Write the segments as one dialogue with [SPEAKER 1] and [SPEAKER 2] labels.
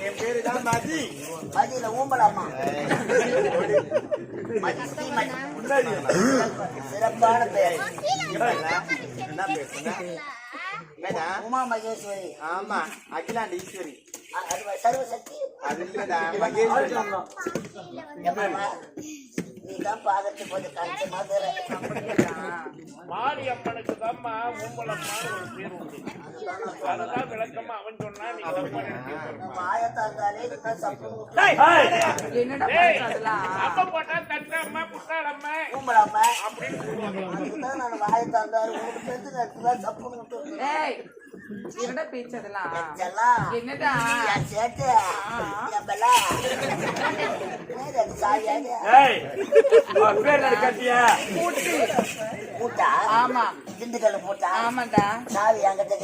[SPEAKER 1] என் பேரு தான் மதி.
[SPEAKER 2] மதியில ஊம்பலாமா? சிறப்பான பெயர்.
[SPEAKER 1] என்ன பேசுனா
[SPEAKER 2] உமா மகேஸ்வரி.
[SPEAKER 1] ஆமா, அகிலாண்ட ஈஸ்வரி.
[SPEAKER 2] சர்வசக்தி
[SPEAKER 1] அது இல்லடா, மகேஸ்வரி.
[SPEAKER 2] நீதான் பாதத்தை கொஞ்சம் கஷ்டமா
[SPEAKER 3] மாரியம்மனுக்கு தான்மா ஊம்பலம்மான்னு ஒரு பேர் உண்டு. அதுதான் விளக்கமா அவன் சொன்னா நீ
[SPEAKER 2] மாயத்தாந்தாலே
[SPEAKER 3] அப்ப போட்டா தட்டம்மா புட்டாளம்மா
[SPEAKER 2] ஊம்பலாமா
[SPEAKER 3] அப்படின்னு சொல்லுவாங்க.
[SPEAKER 2] நான் வாயத்தாந்தாரு உங்களுக்கு பேருந்து சப்புன்னு
[SPEAKER 4] என்னடா பேச்சு அதெல்லாம்? என்னடா
[SPEAKER 2] சேட்டு
[SPEAKER 4] ஆமா
[SPEAKER 2] திண்டுக்கல்ல போட்டா
[SPEAKER 4] ஆமாண்டா
[SPEAKER 2] சாவி அங்கிட்ட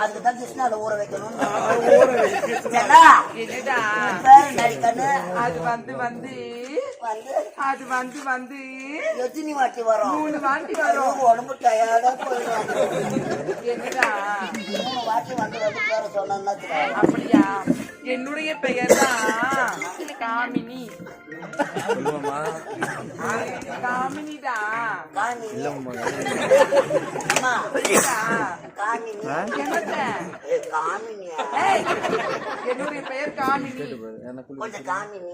[SPEAKER 2] அதுக்குதான் கிருஷ்ணால ஊற வைக்கணும்.
[SPEAKER 4] என்னடா
[SPEAKER 2] நடிக்கண்ணு
[SPEAKER 4] அது வந்து வந்து அது வந்து வந்து
[SPEAKER 2] எத்தனை வாட்டி வரும்?
[SPEAKER 4] 3 வாட்டி வரும்.
[SPEAKER 2] உடம்பு டயர்டா போயிடும்.
[SPEAKER 4] என்னடா
[SPEAKER 2] 3 வாட்டி வந்து வந்து பேர சொன்னா
[SPEAKER 4] அப்படியா? என்னுடைய பெயர் தான் காமினி. காமினிடா. என்னுடைய பெயர் காமினி.
[SPEAKER 2] கொஞ்சம் காமினி.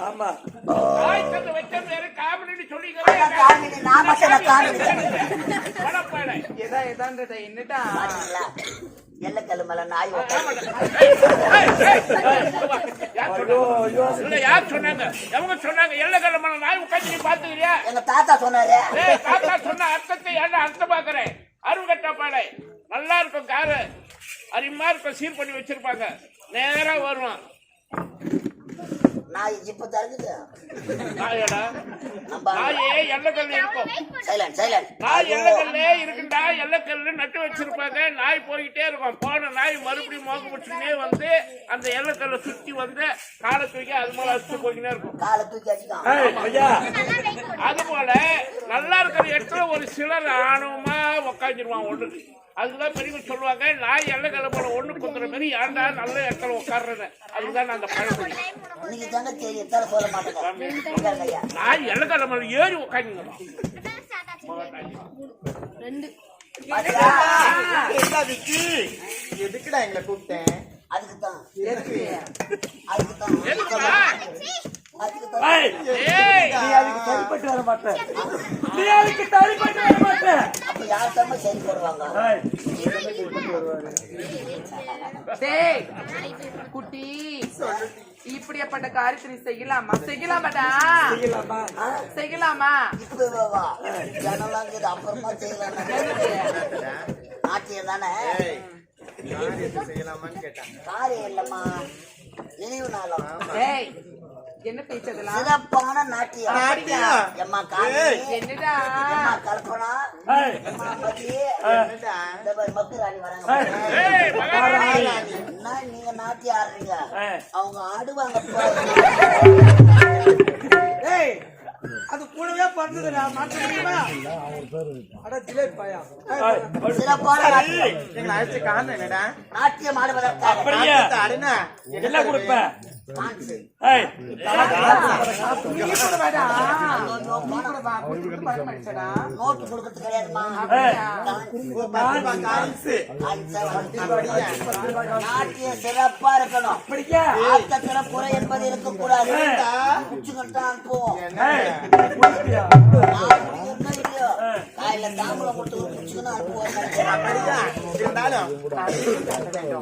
[SPEAKER 1] ஆமா,
[SPEAKER 3] வச்ச பேரு காமெடின்னு சொல்லிக்கிறேன்.
[SPEAKER 2] காமினி நான் மட்டும் காமினி.
[SPEAKER 4] என்னடா
[SPEAKER 2] எல்லக்கல்லு மேல நாய்
[SPEAKER 3] யார் சொன்னாங்க? எவங்க சொன்னாங்க எல்லக்கல்ல மேல நாய் உட்காந்து பாத்துக்கிறியா?
[SPEAKER 2] எங்க தாத்தா சொன்னாரு.
[SPEAKER 3] தாத்தா சொன்ன அர்த்தத்தை ஏன்னா அர்த்தம் பாக்குறேன். அருகட்டா பாடை நல்லா இருக்கும், காரு அருமா இருக்கும், சீர் பண்ணி வச்சிருப்பாங்க. நேரா வருவான்
[SPEAKER 2] நாய் இப்ப தருக்குது.
[SPEAKER 3] நாயடா நாயே எல்லக்கல்ல இருக்கும்.
[SPEAKER 2] Silent silent.
[SPEAKER 3] நாய் எல்லக்கல்ல இருக்குண்டா. எல்லக்கல்லு நட்டு வச்சிருப்பாங்க. நாய் போய்கிட்டே இருக்கும். போன நாய் மறுபடியும் மோக முடிச்சுனே வந்து அந்த எல்லக்கல்ல சுத்தி வந்து காலை தூக்கி அது மேல அடிச்சு போய்கிட்டே இருக்கும்.
[SPEAKER 2] காலை தூக்கி அடிக்கும்.
[SPEAKER 3] அது போல நல்லா இருக்கிற இடத்துல ஒரு சிலர் ஆணவமா உக்காந்துருவான் ஒண்ணு. அதுக்குதான் பெரியவங்க சொல்லுவாங்க, நாய் எல்லக்கல்ல போல ஒண்ணு குத்துற மாதிரி ஏன்டா நல்ல இடத்துல உட்கார்றது. அதுதான் அந்த பழமொழி. நாய் எல்லக்கல்ல மேல ஏறி உட்காந்துங்க.
[SPEAKER 1] எதுக்குடா எங்களை கூப்பிட்டேன்?
[SPEAKER 2] அதுக்குதான்
[SPEAKER 1] சரிப்பட்டு வர மாட்டேன். நீ அதுக்கு சரிப்பட்டு வர மாட்டேன்.
[SPEAKER 2] அப்ப யார் தான் சரி போடுவாங்க?
[SPEAKER 4] குட்டி இப்படியாப்பட்ட காரியத்தை நீ செய்யலாமா? செய்யலாமாடா? செய்யலாமா?
[SPEAKER 2] ஜனலாம் அப்புறமா செய்யலாம். நாட்டியம் தானே
[SPEAKER 1] செய்யலாமான்னு கேட்டாங்க.
[SPEAKER 2] காரியம் இல்லம்மா, நினைவு நாளும்.
[SPEAKER 4] என்ன பேச்சதெல்லாம்?
[SPEAKER 2] சிறப்பான நாட்டியம். எம்மா
[SPEAKER 4] என்னடா
[SPEAKER 2] கல்பனா மக்குராணி வராங்க. என்ன நீங்க நாட்டியம் ஆடுறீங்க? அவங்க ஆடுவாங்க.
[SPEAKER 1] அது கூடவே பறந்துடா மாட்ட முடியுமா?
[SPEAKER 2] சிறப்பான
[SPEAKER 1] நாட்டியம்
[SPEAKER 2] ஆடுவதற்காக
[SPEAKER 1] எல்லாம் கொடுப்பேன்.
[SPEAKER 2] நோட்டு கொடுக்கறது கிடையாதுமா. நாட்டியம் சிறப்பா இருக்கணும். ஆட்டத்துல குறை என்பது இருக்கக்கூடாது. குச்சுக்கிட்டான் போவோம். காயில தாம்பலம் கொடுத்து குச்சுக்கணும் அனுப்புவோம்.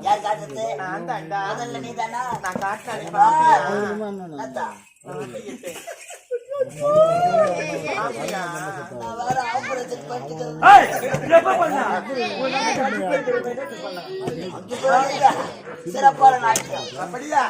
[SPEAKER 2] யார் காட்டுறது? முதல்ல நீ தானா?
[SPEAKER 1] நான் காட்டினேன்.
[SPEAKER 2] சிறப்பான நாட்டியம்.
[SPEAKER 1] அப்படியா?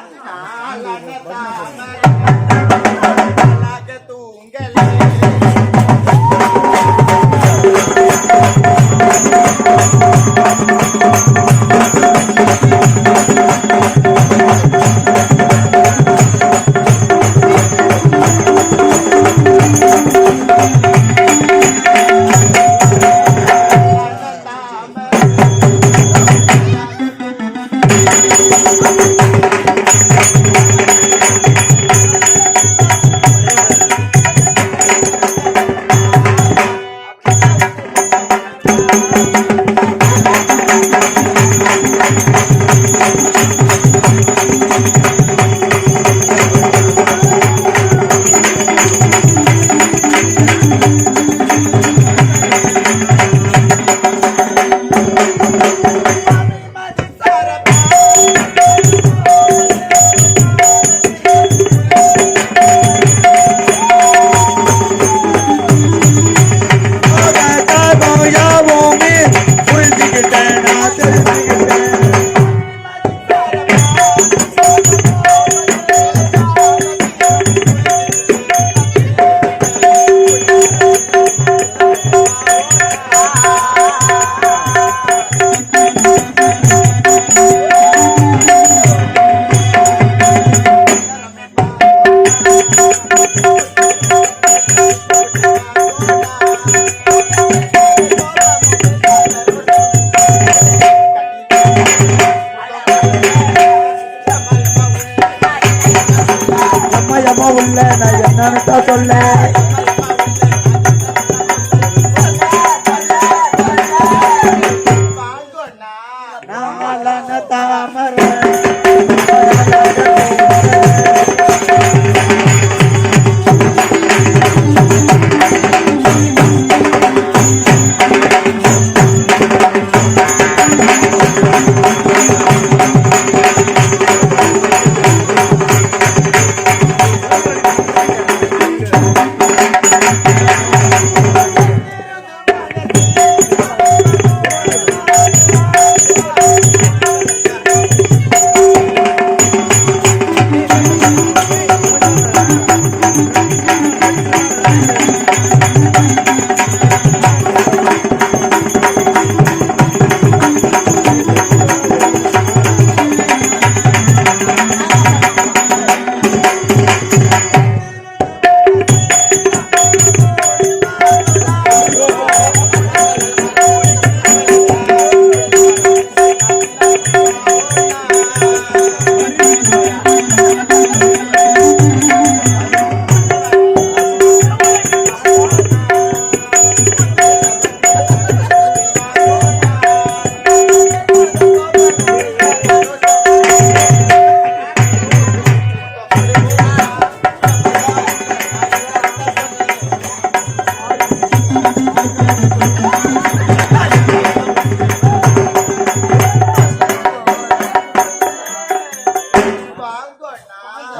[SPEAKER 5] எல்லாமே புரிஞ்சுக்கிட்டேன் நான் தெரிஞ்சுக்கிட்டேன் உள்ள நான் என்னன்னு சொல்ல நாம தாமரை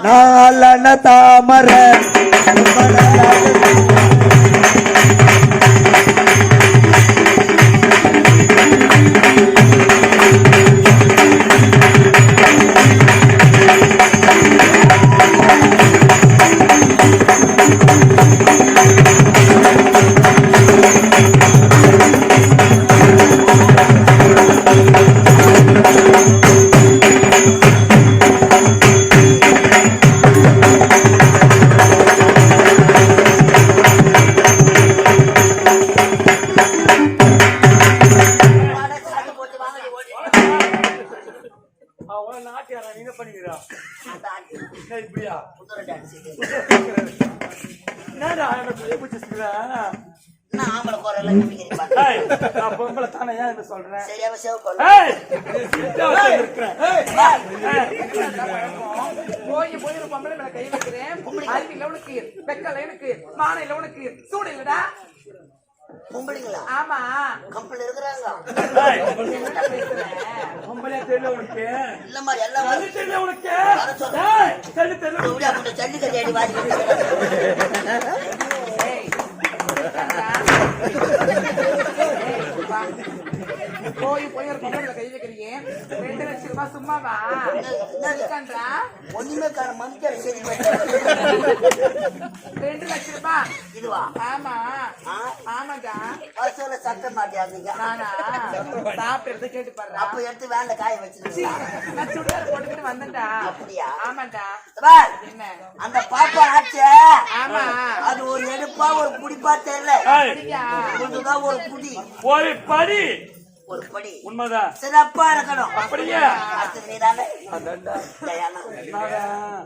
[SPEAKER 5] நாலன தாமரை
[SPEAKER 1] இப்படியா பொம்பளை தானே ஏன் சொல்றேன்
[SPEAKER 4] போய் போய் ஒரு பொம்பளை மேல கை வைக்கிறேன் அறிவில்ல உனக்கு வெக்கல எனக்கு மான இல்ல உனக்கு சூடு இல்லடா
[SPEAKER 2] பொம்பளைங்களா
[SPEAKER 4] ஆமா
[SPEAKER 2] கம்பெனி இருக்கிறாங்க
[SPEAKER 1] பொம்பளையா தெரியல உனக்கு
[SPEAKER 2] இல்லம்மா எல்லாம்
[SPEAKER 1] தெரியல உனக்கு
[SPEAKER 2] ஜல்லிக்கட்டு அடி வாடி
[SPEAKER 4] போய் போய் ஒரு பொம்பளை கை வைக்கிறீங்க 2 லட்சம் ரூபாய் சும்மாவா
[SPEAKER 2] ஒண்ணுமே கார மனுஷன் சரி
[SPEAKER 4] 2 லட்சம் ரூபாய்
[SPEAKER 2] இதுவா
[SPEAKER 4] ஆமா ஆமாடா
[SPEAKER 2] வருஷத்துல சட்ட மாட்டியாதீங்க
[SPEAKER 4] நானா சாப்பிட்டு கேட்டு பாரு
[SPEAKER 2] அப்ப எடுத்து வேலை காய வச்சிருக்கீங்க
[SPEAKER 4] நான் சுடிதார் போட்டுக்கிட்டு வந்தேன்டா
[SPEAKER 2] அப்படியா
[SPEAKER 4] ஆமாடா
[SPEAKER 2] என்ன அந்த பாப்பா ஆச்சே
[SPEAKER 4] ஆமா
[SPEAKER 2] அது ஒரு எடுப்பா ஒரு குடிப்பா தெரியல இதுதான் ஒரு குடி
[SPEAKER 1] ஒரு படி
[SPEAKER 2] ஒரு படி
[SPEAKER 1] உண்மைதான்
[SPEAKER 2] சிறப்பா இருக்கணும்
[SPEAKER 1] அப்படியே
[SPEAKER 2] அடுத்து நீதானே தயானா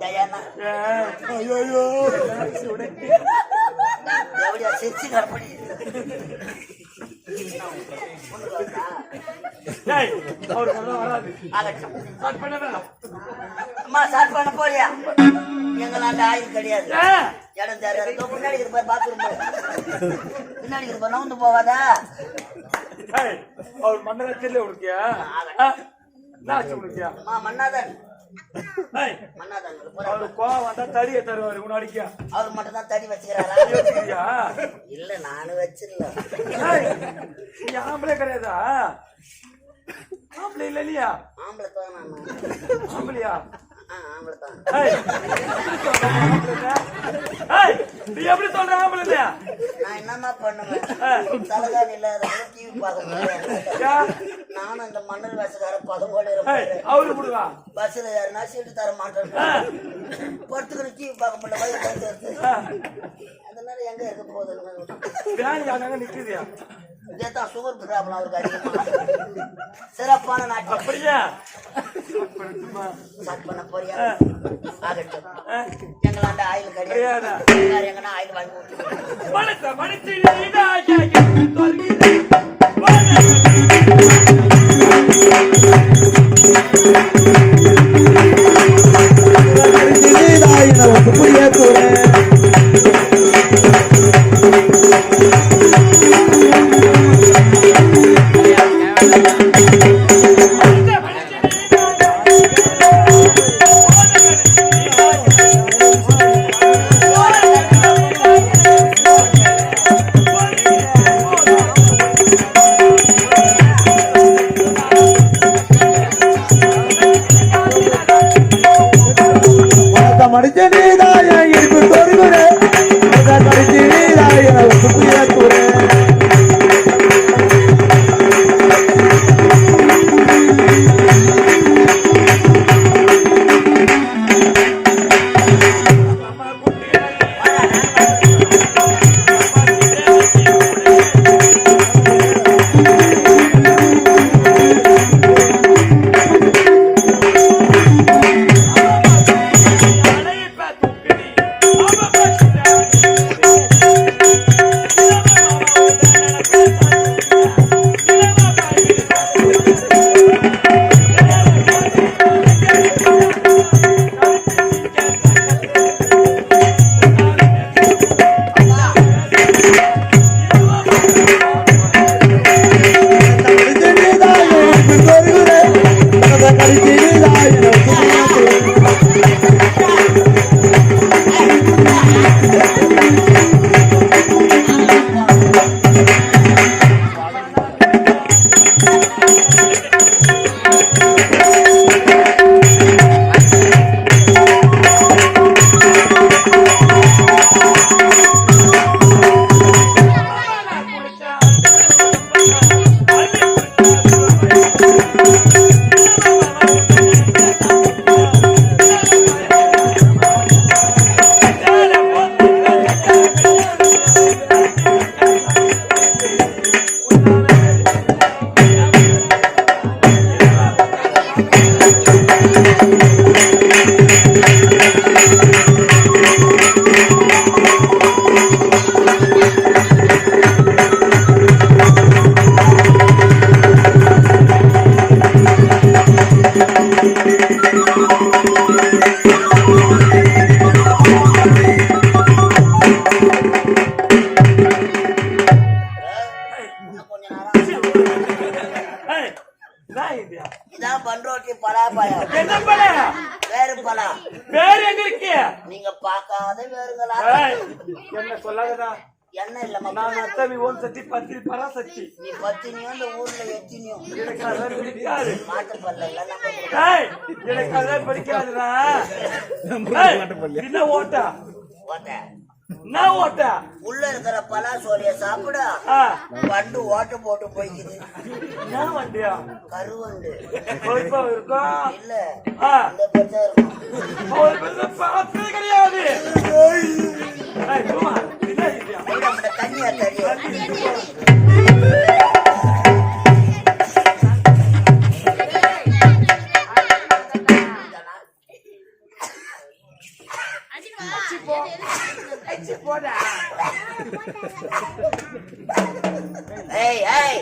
[SPEAKER 2] தயானா
[SPEAKER 1] ஐயோ
[SPEAKER 2] எப்படியா சிரிச்சு கற்படி அம்மா ஸ்டார்ட் பண்ண போறியா எங்களாண்ட ஆயுள் கிடையாது இடம் தெரியாது முன்னாடி இருப்பாரு பாத்ரூம் பின்னாடி இருப்பார் நவுந்து போவாதா
[SPEAKER 1] அவர் மன்னரத்தில் உனக்கியா உனக்கியா
[SPEAKER 2] மன்னாதன்
[SPEAKER 1] ஏய்,
[SPEAKER 2] மன்னாதாங்க
[SPEAKER 1] அவரு கோவம் வந்தா தடியை தருவாரு உன்னை அடிக்க.
[SPEAKER 2] அவர் மட்டும் தான் தடி வச்சுக்கிறாரா?
[SPEAKER 1] யோசிக்கிறியா?
[SPEAKER 2] இல்ல நானும் வச்சிடல.
[SPEAKER 1] ஏய், நீ ஆம்பளை கிடையாதா? ஆம்பளை இல்ல இல்லையா?
[SPEAKER 2] ஆம்பளை தான் நானு.
[SPEAKER 1] ஆம்பளையா?
[SPEAKER 2] ஆம்பளை தான்.
[SPEAKER 1] ஏய், எப்படி சொல்ற ஆம்பளைன்னு? ஏய், நீ எப்படி சொல்ற ஆம்பளைன்னு?
[SPEAKER 2] நான் என்னமா பண்ணுவேன்? தலைகாணி இல்லாத டிவி பார்க்க முடியாது.
[SPEAKER 1] யா?
[SPEAKER 2] நானும் இந்த மன்னல் வயசுக்கார பதங்கோடு
[SPEAKER 1] ஏய்,
[SPEAKER 2] இருப்பேன்.
[SPEAKER 1] அவரு கொடுவா.
[SPEAKER 2] பஸ்ல யாருன்னா சீட்டு தர மாட்டேன். படுத்துக்கிற டிவி பார்க்க முடியல வயிறு படுத்து. அதனால எங்க இருக்க போகுது?
[SPEAKER 1] வேன் அங்கங்க நிக்குதியா?
[SPEAKER 2] இதேதான் சுகர் ப்ராப்ளம் அவருக்கு அதிகமா. சிறப்பான நாட்டு
[SPEAKER 1] அப்படியா?
[SPEAKER 2] ஸ்டார்ட் பண்ண போறியா? ஆகட்டும். எங்களாண்ட ஆயில் கிடையாது. எங்கன்னா ஆயில் வாங்கி கொடுத்து
[SPEAKER 1] மனச மனுஷன்
[SPEAKER 5] மடிச்சனீதாய இடுப்பு தொருகுறே கடிச்சனீதாய புயத்துறே
[SPEAKER 2] இதான் பண்ரோட்டி பலாப்பழம்.
[SPEAKER 1] என்ன பண்ண?
[SPEAKER 2] வேறு பழம்.
[SPEAKER 1] வேற எங்க இருக்கு?
[SPEAKER 2] நீங்க பார்க்காத வேறுங்களா?
[SPEAKER 1] ஏய், என்ன சொல்லாதடா.
[SPEAKER 2] என்ன இல்லம்மா,
[SPEAKER 1] நான் அத்தவி ஓம் சக்தி பத்தி பராசக்தி.
[SPEAKER 2] நீ பத்தினியும் இந்த ஊர்ல எத்தினியும்
[SPEAKER 1] எனக்கு அதெல்லாம் பிடிக்காது.
[SPEAKER 2] மாட்டு பல்ல
[SPEAKER 1] ஏய், எனக்கு அதெல்லாம் பிடிக்காதுடா. ஏய், என்ன ஓட்டா?
[SPEAKER 2] ஓட்ட
[SPEAKER 1] என்ன ஓட்டா?
[SPEAKER 2] உள்ள இருக்கிற பலா சோழிய சாப்பிட
[SPEAKER 1] ஆ,
[SPEAKER 2] வண்டு ஓட்ட போட்டு போய்க்குது.
[SPEAKER 1] என்ன வண்டியா?
[SPEAKER 2] கருவண்டு
[SPEAKER 1] கொழுப்பா இருக்கும்.
[SPEAKER 2] இல்ல
[SPEAKER 1] ஆ,
[SPEAKER 2] இந்த பெருசா இருக்கும்.
[SPEAKER 1] ஒரு பெரிய பார்த்ததே கிடையாது. ஏய், சும்மா, என்ன இதுயா?
[SPEAKER 2] நம்ம தண்ணியா தெரியும்.
[SPEAKER 4] போடா
[SPEAKER 2] ஏய் ஏய்